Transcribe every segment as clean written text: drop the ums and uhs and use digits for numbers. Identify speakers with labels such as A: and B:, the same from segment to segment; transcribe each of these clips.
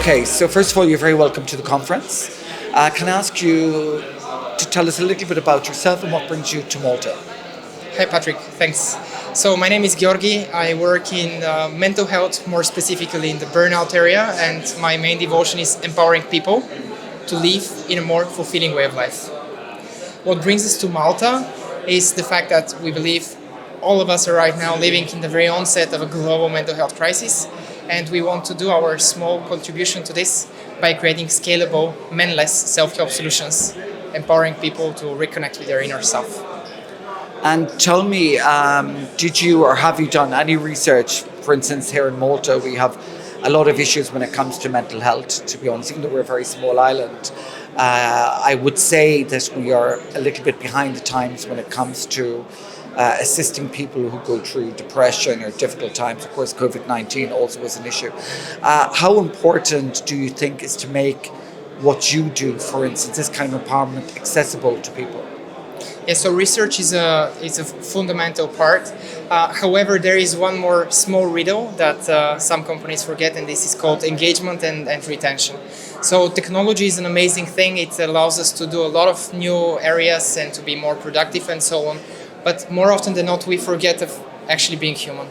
A: Okay, so first of all, you're very welcome to the conference. Can I ask you to tell us a little bit about yourself and what brings you to Malta?
B: Hi Patrick, thanks. So my name is Georgi. I work in mental health, more specifically in the burnout area, and my main devotion is empowering people to live in a more fulfilling way of life. What brings us to Malta is the fact that we believe all of us are right now living in the very onset of a global mental health crisis, and we want to do our small contribution to this by creating scalable, man-less self-help solutions, empowering people to reconnect with their inner self.
A: And tell me, did you or have you done any research? For instance, here in Malta, we have a lot of issues when it comes to mental health, to be honest, even though we're a very small island. I would say that we are a little bit behind the times when it comes to assisting people who go through depression or difficult times. Of course, COVID-19 also was an issue. How important do you think is to make what you do, for instance, this kind of empowerment, accessible to people?
B: Yeah, so research is a fundamental part. However, there is one more small riddle that some companies forget, and this is called engagement and retention. So technology is an amazing thing. It allows us to do a lot of new areas and to be more productive and so on. But more often than not, we forget of actually being human.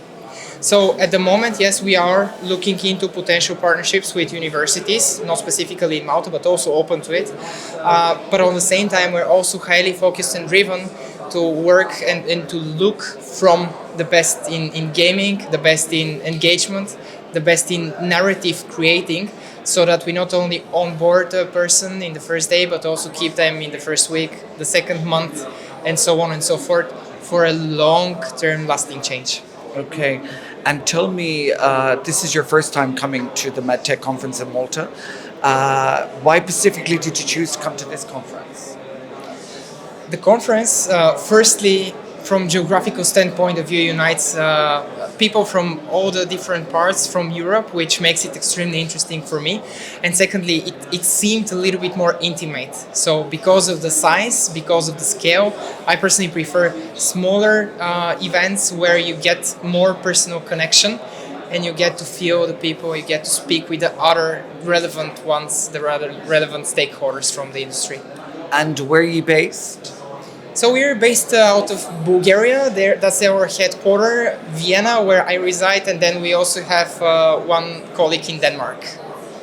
B: So at the moment, yes, we are looking into potential partnerships with universities, not specifically in Malta, but also open to it. But at the same time, we're also highly focused and driven to work and to look from the best in gaming, the best in engagement, the best in narrative creating, so that we not only onboard a person in the first day, but also keep them in the first week, the second month, and so on and so forth, for a long-term lasting change.
A: Okay, and tell me, this is your first time coming to the MedTech conference in Malta. Why specifically did you choose to come to this conference?
B: The conference, firstly, from geographical standpoint of view, unites people from all the different parts from Europe, which makes it extremely interesting for me. And secondly, it seemed a little bit more intimate. So because of the size, because of the scale, I personally prefer smaller events where you get more personal connection and you get to feel the people, you get to speak with the other relevant ones, the rather relevant stakeholders from the industry.
A: And where are you based?
B: So we're based out of Bulgaria. That's our headquarters, Vienna, where I reside, and then we also have one colleague in Denmark,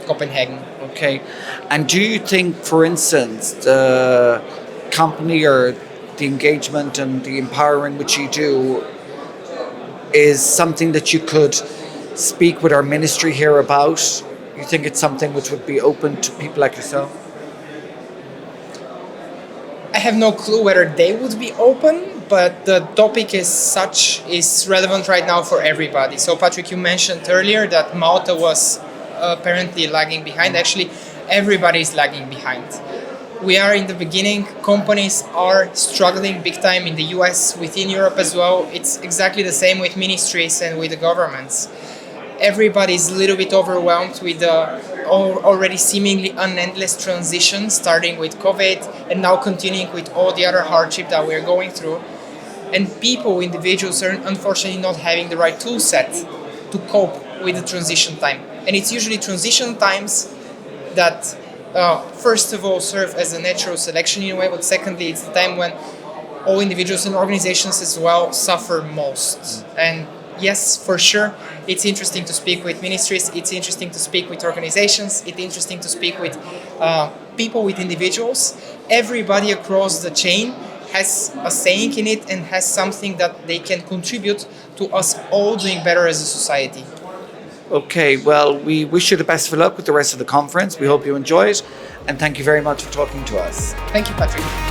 B: Copenhagen.
A: Okay, and do you think, for instance, the company or the engagement and the empowering which you do is something that you could speak with our ministry here about? You think it's something which would be open to people like yourself?
B: I have no clue whether they would be open, but the topic is relevant right now for everybody. So Patrick, you mentioned earlier that Malta was apparently lagging behind. Actually, everybody is lagging behind. We are in the beginning. Companies are struggling big time in the US, within Europe as well. It's exactly the same with ministries and with the governments. Everybody's a little bit overwhelmed with the already seemingly endless transition, starting with COVID and now continuing with all the other hardship that we're going through. And people, individuals, are unfortunately not having the right tool set to cope with the transition time. And it's usually transition times that, first of all, serve as a natural selection in a way, but secondly, it's the time when all individuals and organizations as well suffer most. And yes, for sure, it's interesting to speak with ministries, it's interesting to speak with organizations, it's interesting to speak with people, with individuals. Everybody across the chain has a saying in it and has something that they can contribute to us all doing better as a society.
A: Okay, well, we wish you the best of luck with the rest of the conference. We hope you enjoy it, and thank you very much for talking to us.
B: Thank you, Patrick.